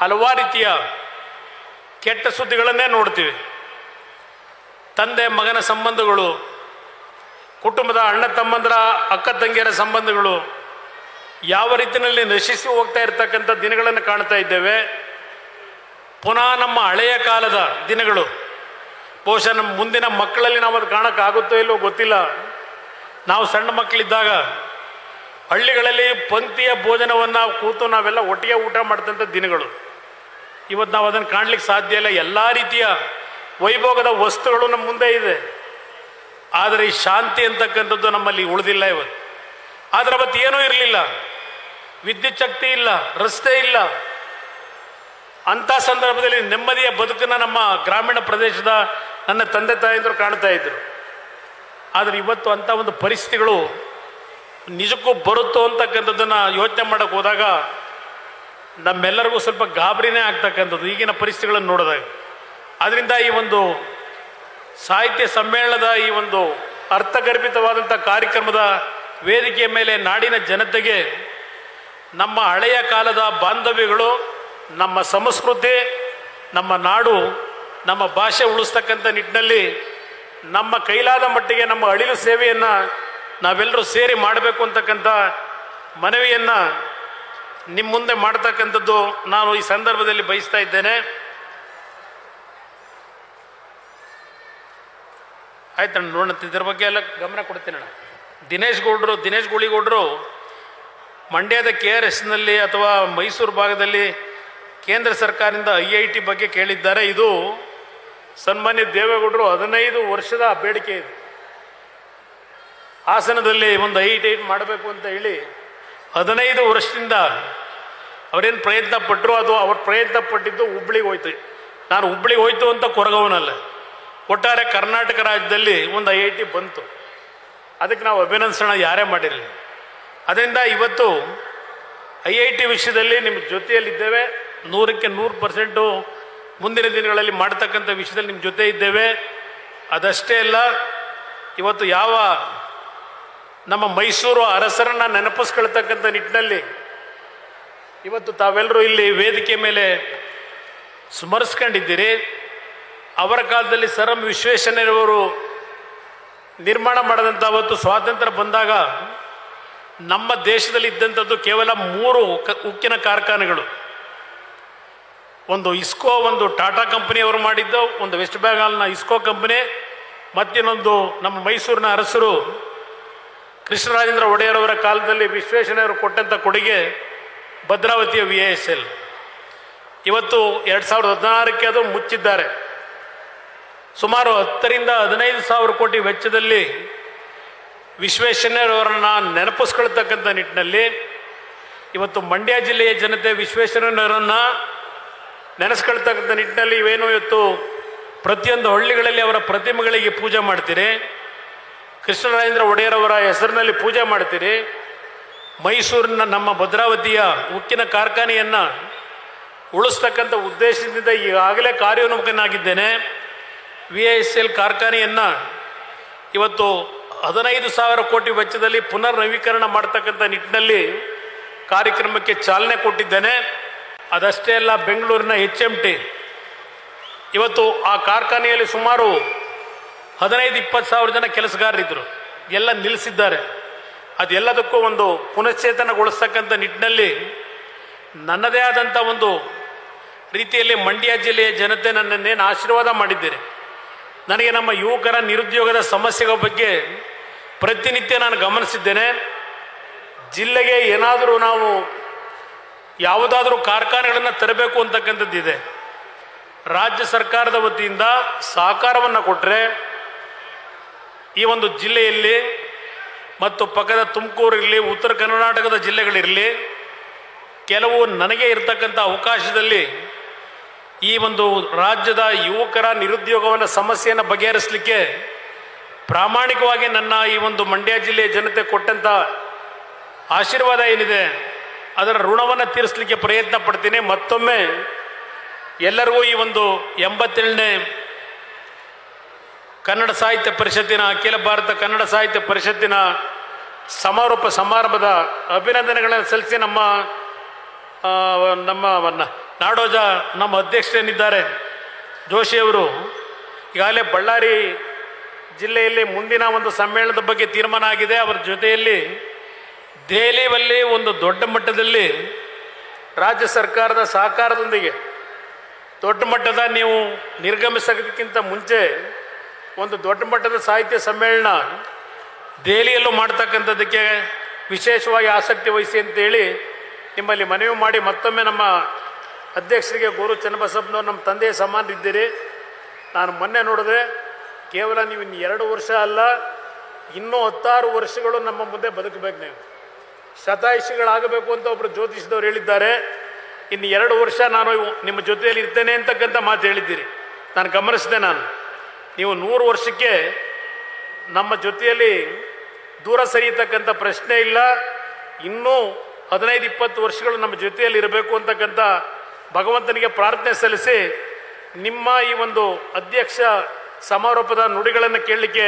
ಹಲವಾರು ರೀತಿಯ ಕೆಟ್ಟ ಸುದ್ದಿಗಳನ್ನೇ ನೋಡ್ತೀವಿ. ತಂದೆ ಮಗನ ಸಂಬಂಧಗಳು, ಕುಟುಂಬದ ಅಣ್ಣ ತಮ್ಮಂದರ ಅಕ್ಕ ತಂಗಿಯರ ಸಂಬಂಧಗಳು ಯಾವ ರೀತಿಯಲ್ಲಿ ನಶಿಸಿ ಹೋಗ್ತಾ ಇರ್ತಕ್ಕಂಥ ದಿನಗಳನ್ನು ಕಾಣ್ತಾ ಇದ್ದೇವೆ. ಪುನಃ ನಮ್ಮ ಹಳೆಯ ಕಾಲದ ದಿನಗಳು, ಬಹುಶಃ ನಮ್ಮ ಮುಂದಿನ ಮಕ್ಕಳಲ್ಲಿ ನಾವು ಅದು ಕಾಣೋಕ್ಕಾಗುತ್ತೋ ಇಲ್ಲವೋ ಗೊತ್ತಿಲ್ಲ. ನಾವು ಸಣ್ಣ ಮಕ್ಕಳಿದ್ದಾಗ ಹಳ್ಳಿಗಳಲ್ಲಿ ಪಂಕ್ತಿಯ ಭೋಜನವನ್ನು ಕೂತು ನಾವೆಲ್ಲ ಒಟ್ಟಿಗೆ ಊಟ ಮಾಡ್ತಂಥ ದಿನಗಳು. ಇವತ್ತು ನಾವು ಅದನ್ನು ಕಾಣಲಿಕ್ಕೆ ಸಾಧ್ಯ ಇಲ್ಲ. ಎಲ್ಲ ರೀತಿಯ ವೈಭೋಗದ ವಸ್ತುಗಳು ನಮ್ಮ ಮುಂದೆ ಇದೆ, ಆದರೆ ಈ ಶಾಂತಿ ಅಂತಕ್ಕಂಥದ್ದು ನಮ್ಮಲ್ಲಿ ಉಳಿದಿಲ್ಲ ಇವತ್ತು. ಆದರೆ ಅವತ್ತು ಏನೂ ಇರಲಿಲ್ಲ, ವಿದ್ಯುತ್ ಶಕ್ತಿ ಇಲ್ಲ, ರಸ್ತೆ ಇಲ್ಲ. ಅಂಥ ಸಂದರ್ಭದಲ್ಲಿ ನೆಮ್ಮದಿಯ ಬದುಕನ್ನು ನಮ್ಮ ಗ್ರಾಮೀಣ ಪ್ರದೇಶದ ನನ್ನ ತಂದೆ ತಾಯಂದಿರು ಕಾಣ್ತಾ ಇದ್ರು. ಆದರೆ ಇವತ್ತು ಅಂಥ ಒಂದು ಪರಿಸ್ಥಿತಿಗಳು ನಿಜಕ್ಕೂ ಬರುತ್ತೋ ಅಂತಕ್ಕಂಥದ್ದನ್ನು ಯೋಚನೆ ಮಾಡೋಕ್ಕೆ ಹೋದಾಗ ನಮ್ಮೆಲ್ಲರಿಗೂ ಸ್ವಲ್ಪ ಗಾಬರಿನೇ ಆಗ್ತಕ್ಕಂಥದ್ದು ಈಗಿನ ಪರಿಸ್ಥಿತಿಗಳನ್ನು ನೋಡಿದಾಗ. ಆದ್ದರಿಂದ ಈ ಒಂದು ಸಾಹಿತ್ಯ ಸಮ್ಮೇಳನದ ಈ ಒಂದು ಅರ್ಥಗರ್ಭಿತವಾದಂಥ ಕಾರ್ಯಕ್ರಮದ ವೇದಿಕೆಯ ಮೇಲೆ ನಾಡಿನ ಜನತೆಗೆ ನಮ್ಮ ಹಳೆಯ ಕಾಲದ ಬಾಂಧವ್ಯಗಳು, ನಮ್ಮ ಸಂಸ್ಕೃತಿ, ನಮ್ಮ ನಾಡು, ನಮ್ಮ ಭಾಷೆ ಉಳಿಸ್ತಕ್ಕಂಥ ನಿಟ್ಟಿನಲ್ಲಿ ನಮ್ಮ ಕೈಲಾದ ಮಟ್ಟಿಗೆ ನಮ್ಮ ಅಳಿಲು ಸೇವೆಯನ್ನು ನಾವೆಲ್ಲರೂ ಸೇರಿ ಮಾಡಬೇಕು ಅಂತಕ್ಕಂಥ ಮನವಿಯನ್ನು ನಿಮ್ಮ ಮುಂದೆ ಮಾಡ್ತಕ್ಕಂಥದ್ದು ನಾನು ಈ ಸಂದರ್ಭದಲ್ಲಿ ಬಯಸ್ತಾ ಇದ್ದೇನೆ. ಆಯ್ತಣ್ಣ, ನೋಡೋಣ, ಇದ್ರ ಬಗ್ಗೆ ಎಲ್ಲ ಗಮನ ಕೊಡ್ತೀನಿ ಅಣ್ಣ. ದಿನೇಶ್ ಗುಳಿಗೌಡರು ಮಂಡ್ಯದ KRSನಲ್ಲಿ ಅಥವಾ ಮೈಸೂರು ಭಾಗದಲ್ಲಿ ಕೇಂದ್ರ ಸರ್ಕಾರದಿಂದ IIT ಬಗ್ಗೆ ಕೇಳಿದ್ದಾರೆ. ಇದು ಸನ್ಮಾನ್ಯ ದೇವೇಗೌಡರು 15 ವರ್ಷದ ಬೇಡಿಕೆ ಇದೆ. ಹಾಸನದಲ್ಲಿ ಒಂದು IIT ಮಾಡಬೇಕು ಅಂತ ಹೇಳಿ 15 ವರ್ಷದಿಂದ ಅವರೇನು ಪ್ರಯತ್ನ ಪಟ್ಟರು. ಅದು ಅವ್ರು ಪ್ರಯತ್ನ ಪಟ್ಟಿದ್ದು ಹುಬ್ಳಿಗೆ ಹೋಯ್ತು. ನಾನು ಹುಬ್ಳಿಗೆ ಹೋಯ್ತು ಅಂತ ಕೊರಗವನಲ್ಲ, ಒಟ್ಟಾರೆ ಕರ್ನಾಟಕ ರಾಜ್ಯದಲ್ಲಿ ಒಂದು IIT ಬಂತು. ಅದಕ್ಕೆ ನಾವು ಅಭಿನಂದಿಸೋಣ, ಯಾರೇ ಮಾಡಿರಲಿ. ಅದರಿಂದ ಇವತ್ತು IIT ವಿಷಯದಲ್ಲಿ ನಿಮ್ಮ ಜೊತೆಯಲ್ಲಿದ್ದೇವೆ. 100ಕ್ಕೆ 100% ಮುಂದಿನ ದಿನಗಳಲ್ಲಿ ಮಾಡ್ತಕ್ಕಂಥ ವಿಷಯದಲ್ಲಿ ನಿಮ್ಮ ಜೊತೆ ಇದ್ದೇವೆ. ಅದಷ್ಟೇ ಅಲ್ಲ, ಇವತ್ತು ಯಾವ ನಮ್ಮ ಮೈಸೂರು ಅರಸರನ್ನು ನೆನಪಿಸ್ಕೊಳ್ತಕ್ಕಂಥ ನಿಟ್ಟಿನಲ್ಲಿ ಇವತ್ತು ತಾವೆಲ್ಲರೂ ಇಲ್ಲಿ ವೇದಿಕೆ ಮೇಲೆ ಸ್ಮರಿಸ್ಕೊಂಡಿದ್ದೀರಿ. ಅವರ ಕಾಲದಲ್ಲಿ ಸರ್ ಎಂ ವಿಶ್ವೇಶ್ವರಯ್ಯನವರು ನಿರ್ಮಾಣ ಮಾಡಿದಂಥ ಅವತ್ತು ಸ್ವಾತಂತ್ರ್ಯ ಬಂದಾಗ ನಮ್ಮ ದೇಶದಲ್ಲಿ ಇದ್ದಂಥದ್ದು ಕೇವಲ 3 ಉಕ್ಕಿನ ಕಾರ್ಖಾನೆಗಳು. ಒಂದು ಇಸ್ಕೋ, ಒಂದು ಟಾಟಾ ಕಂಪನಿಯವರು ಮಾಡಿದ್ದು, ಒಂದು ವೆಸ್ಟ್ ಬೆಂಗಾಲ್ನ ಇಸ್ಕೋ ಕಂಪನಿ, ಮತ್ತಿನ್ನೊಂದು ನಮ್ಮ ಮೈಸೂರಿನ ಅರಸರು ಕೃಷ್ಣರಾಜೇಂದ್ರ ಒಡೆಯರ್ ಅವರ ಕಾಲದಲ್ಲಿ ವಿಶ್ವೇಶ್ವರಯ್ಯನವರು ಕೊಟ್ಟಂಥ ಕೊಡುಗೆ ಭದ್ರಾವತಿಯ VISL. ಇವತ್ತು 2016ಕ್ಕೆ ಅದು ಮುಚ್ಚಿದ್ದಾರೆ. ಸುಮಾರು 10ರಿಂದ 15 ಸಾವಿರ ಕೋಟಿ ವೆಚ್ಚದಲ್ಲಿ ವಿಶ್ವೇಶ್ವರಯ್ಯನವರನ್ನ ನೆನಪಿಸ್ಕೊಳ್ತಕ್ಕಂಥ ನಿಟ್ಟಿನಲ್ಲಿ ಇವತ್ತು ಮಂಡ್ಯ ಜಿಲ್ಲೆಯ ಜನತೆ ವಿಶ್ವೇಶ್ವರಯ್ಯನವರನ್ನು ನೆನೆಸ್ಕೊಳ್ತಕ್ಕಂಥ ನಿಟ್ಟಿನಲ್ಲಿ ಇವೇನು ಇವತ್ತು ಪ್ರತಿಯೊಂದು ಹಳ್ಳಿಗಳಲ್ಲಿ ಅವರ ಪ್ರತಿಮೆಗಳಿಗೆ ಪೂಜೆ ಮಾಡ್ತೀರಿ, ಕೃಷ್ಣರಾಜೇಂದ್ರ ಒಡೆಯರ್ ಅವರ ಹೆಸರಿನಲ್ಲಿ ಪೂಜೆ ಮಾಡ್ತೀರಿ. ಮೈಸೂರಿನ ನಮ್ಮ ಭದ್ರಾವತಿಯ ಉಕ್ಕಿನ ಕಾರ್ಖಾನೆಯನ್ನು ಉಳಿಸ್ತಕ್ಕಂಥ ಉದ್ದೇಶದಿಂದ ಈಗಾಗಲೇ ಕಾರ್ಯೋನ್ಮುಖನಾಗಿದ್ದೇನೆ. VISL ಕಾರ್ಖಾನೆಯನ್ನು ಇವತ್ತು 15,000 ಕೋಟಿ ವೆಚ್ಚದಲ್ಲಿ ಪುನರ್ ನವೀಕರಣ ಮಾಡ್ತಕ್ಕಂಥ ನಿಟ್ಟಿನಲ್ಲಿ ಕಾರ್ಯಕ್ರಮಕ್ಕೆ ಚಾಲನೆ ಕೊಟ್ಟಿದ್ದೇನೆ. ಅದಷ್ಟೇ ಅಲ್ಲ, ಬೆಂಗಳೂರಿನ HMT ಇವತ್ತು ಆ ಕಾರ್ಖಾನೆಯಲ್ಲಿ ಸುಮಾರು 15-20 ಸಾವಿರ ಜನ ಕೆಲಸಗಾರರಿದ್ದರು, ಎಲ್ಲ ನಿಲ್ಲಿಸಿದ್ದಾರೆ. ಅದೆಲ್ಲದಕ್ಕೂ ಒಂದು ಪುನಶ್ಚೇತನಗೊಳಿಸ್ತಕ್ಕಂಥ ನಿಟ್ಟಿನಲ್ಲಿ ನನ್ನದೇ ಆದಂಥ ಒಂದು ರೀತಿಯಲ್ಲಿ ಮಂಡ್ಯ ಜಿಲ್ಲೆಯ ಜನತೆ ನನ್ನನ್ನೇನು ಆಶೀರ್ವಾದ ಮಾಡಿದ್ದೀರಿ. ನನಗೆ ನಮ್ಮ ಯುವಕರ ನಿರುದ್ಯೋಗದ ಸಮಸ್ಯೆಗಳ ಬಗ್ಗೆ ಪ್ರತಿನಿತ್ಯ ನಾನು ಗಮನಿಸಿದ್ದೇನೆ. ಜಿಲ್ಲೆಗೆ ಏನಾದರೂ ನಾವು ಯಾವುದಾದ್ರೂ ಕಾರ್ಖಾನೆಗಳನ್ನು ತರಬೇಕು ಅಂತಕ್ಕಂಥದ್ದಿದೆ, ರಾಜ್ಯ ಸರ್ಕಾರದ ವತಿಯಿಂದ ಸಹಕಾರವನ್ನು ಕೊಟ್ಟರೆ ಈ ಒಂದು ಜಿಲ್ಲೆಯಲ್ಲಿ ಮತ್ತು ಪಕ್ಕದ ತುಮಕೂರು ಇರಲಿ, ಉತ್ತರ ಕರ್ನಾಟಕದ ಜಿಲ್ಲೆಗಳಿರಲಿ, ಕೆಲವು ನನಗೆ ಇರತಕ್ಕಂಥ ಅವಕಾಶದಲ್ಲಿ ಈ ಒಂದು ರಾಜ್ಯದ ಯುವಕರ ನಿರುದ್ಯೋಗವನ್ನು ಸಮಸ್ಯೆಯನ್ನು ಬಗೆಹರಿಸಲಿಕ್ಕೆ ಪ್ರಾಮಾಣಿಕವಾಗಿ ನನ್ನ ಈ ಒಂದು ಮಂಡ್ಯ ಜಿಲ್ಲೆಯ ಜನತೆ ಕೊಟ್ಟಂಥ ಆಶೀರ್ವಾದ ಏನಿದೆ ಅದರ ಋಣವನ್ನು ತೀರಿಸಲಿಕ್ಕೆ ಪ್ರಯತ್ನ ಪಡ್ತೀನಿ. ಮತ್ತೊಮ್ಮೆ ಎಲ್ಲರಿಗೂ ಈ ಒಂದು 87ನೇ ಕನ್ನಡ ಸಾಹಿತ್ಯ ಪರಿಷತ್ತಿನ, ಅಖಿಲ ಭಾರತ ಕನ್ನಡ ಸಾಹಿತ್ಯ ಪರಿಷತ್ತಿನ ಸಮಾರೋಪ ಸಮಾರಂಭದ ಅಭಿನಂದನೆಗಳನ್ನು ಸಲ್ಲಿಸಿ ನಮ್ಮ ನಾಡೋಜ ನಮ್ಮ ಅಧ್ಯಕ್ಷರೇನಿದ್ದಾರೆ ಜೋಶಿಯವರು ಈಗಾಗಲೇ ಬಳ್ಳಾರಿ ಜಿಲ್ಲೆಯಲ್ಲಿ ಮುಂದಿನ ಒಂದು ಸಮ್ಮೇಳನದ ಬಗ್ಗೆ ತೀರ್ಮಾನ ಆಗಿದೆ. ಅವರ ಜೊತೆಯಲ್ಲಿ ದೆಹಲಿಯಲ್ಲಿ ಒಂದು ದೊಡ್ಡ ಮಟ್ಟದಲ್ಲಿ ರಾಜ್ಯ ಸರ್ಕಾರದ ಸಹಕಾರದೊಂದಿಗೆ ದೊಡ್ಡ ಮಟ್ಟದ, ನೀವು ನಿರ್ಗಮಿಸೋದಕ್ಕಿಂತ ಮುಂಚೆ ಒಂದು ದೊಡ್ಡ ಮಟ್ಟದ ಸಾಹಿತ್ಯ ಸಮ್ಮೇಳನ ದೆಹಲಿಯಲ್ಲೂ ಮಾಡ್ತಕ್ಕಂಥದ್ದಕ್ಕೆ ವಿಶೇಷವಾಗಿ ಆಸಕ್ತಿ ವಹಿಸಿ ಅಂತೇಳಿ ನಿಮ್ಮಲ್ಲಿ ಮನವಿ ಮಾಡಿ ಮತ್ತೊಮ್ಮೆ ನಮ್ಮ ಅಧ್ಯಕ್ಷರಿಗೆ ಗೋರು ಚನ್ನಬಸಪ್ಪನವ್ರು ನಮ್ಮ ತಂದೆಯ ಸಮಾನರಿದ್ದೀರಿ. ನಾನು ಮೊನ್ನೆ ನೋಡಿದೆ, ಕೇವಲ ನೀವು ಇನ್ನು 2 ವರ್ಷ ಅಲ್ಲ, ಇನ್ನೂ 16 ವರ್ಷಗಳು ನಮ್ಮ ಮುಂದೆ ಬದುಕಬೇಕು. ನೀವು ಶತಾಯುಷಿಗಳಾಗಬೇಕು ಅಂತ ಒಬ್ಬರು ಜ್ಯೋತಿಷದವ್ರು ಹೇಳಿದ್ದಾರೆ. ಇನ್ನು 2 ವರ್ಷ ನಾನು ನಿಮ್ಮ ಜೊತೆಯಲ್ಲಿ ಇರ್ತೇನೆ ಅಂತಕ್ಕಂಥ ಮಾತು ಹೇಳಿದ್ದೀರಿ. ನಾನು ಗಮನಿಸಿದೆ. ನೀವು 100 ವರ್ಷಕ್ಕೆ ನಮ್ಮ ಜೊತೆಯಲ್ಲಿ ದೂರ ಸರಿಯತಕ್ಕಂಥ ಪ್ರಶ್ನೆ ಇಲ್ಲ. ಇನ್ನೂ 15-20 ವರ್ಷಗಳು ನಮ್ಮ ಜೊತೆಯಲ್ಲಿ ಇರಬೇಕು ಅಂತಕ್ಕಂಥ ಭಗವಂತನಿಗೆ ಪ್ರಾರ್ಥನೆ ಸಲ್ಲಿಸಿ ನಿಮ್ಮ ಈ ಒಂದು ಅಧ್ಯಕ್ಷ ಸಮಾರೋಪದ ನುಡಿಗಳನ್ನು ಕೇಳಲಿಕ್ಕೆ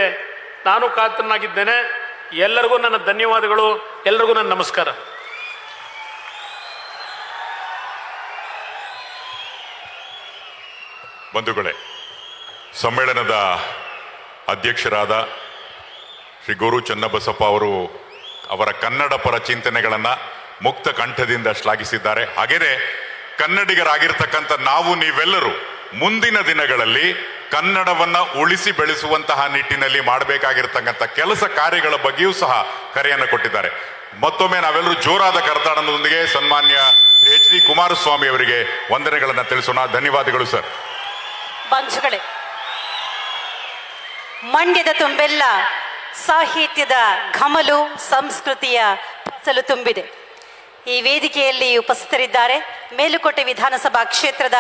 ನಾನು ಕಾತರನಾಗಿದ್ದೇನೆ. ಎಲ್ಲರಿಗೂ ನನ್ನ ಧನ್ಯವಾದಗಳು, ಎಲ್ಲರಿಗೂ ನನ್ನ ನಮಸ್ಕಾರ. ಬಂಧುಗಳೇ, ಸಮ್ಮೇಳನದ ಅಧ್ಯಕ್ಷರಾದ ಶ್ರೀ ಗೋರು ಚನ್ನಬಸಪ್ಪ ಅವರು ಅವರ ಕನ್ನಡ ಪರ ಚಿಂತನೆಗಳನ್ನು ಮುಕ್ತ ಕಂಠದಿಂದ ಶ್ಲಾಘಿಸಿದ್ದಾರೆ. ಹಾಗೇನೆ ಕನ್ನಡಿಗರಾಗಿರ್ತಕ್ಕಂಥ ನಾವು ನೀವೆಲ್ಲರೂ ಮುಂದಿನ ದಿನಗಳಲ್ಲಿ ಕನ್ನಡವನ್ನ ಉಳಿಸಿ ಬೆಳೆಸುವಂತಹ ನಿಟ್ಟಿನಲ್ಲಿ ಮಾಡಬೇಕಾಗಿರ್ತಕ್ಕಂಥ ಕೆಲಸ ಕಾರ್ಯಗಳ ಬಗ್ಗೆಯೂ ಸಹ ಕರೆಯನ್ನು ಕೊಟ್ಟಿದ್ದಾರೆ. ಮತ್ತೊಮ್ಮೆ ನಾವೆಲ್ಲರೂ ಜೋರಾದ ಕರತಾಡನದೊಂದಿಗೆ ಸನ್ಮಾನ್ಯ ಎಚ್ ಡಿ ಕುಮಾರಸ್ವಾಮಿ ಅವರಿಗೆ ವಂದನೆಗಳನ್ನು ತಿಳಿಸೋಣ. ಧನ್ಯವಾದಗಳು ಸರ್. ಬಂಧುಗಳೇ, ಮಂಡ್ಯದ ತುಂಬೆಲ್ಲ ಸಾಹಿತ್ಯದ ಘಮಲು, ಸಂಸ್ಕೃತಿಯ ಫಸಲು ತುಂಬಿದೆ. ಈ ವೇದಿಕೆಯಲ್ಲಿ ಉಪಸ್ಥಿತರಿದ್ದಾರೆ ಮೇಲುಕೋಟೆ ವಿಧಾನಸಭಾ ಕ್ಷೇತ್ರದ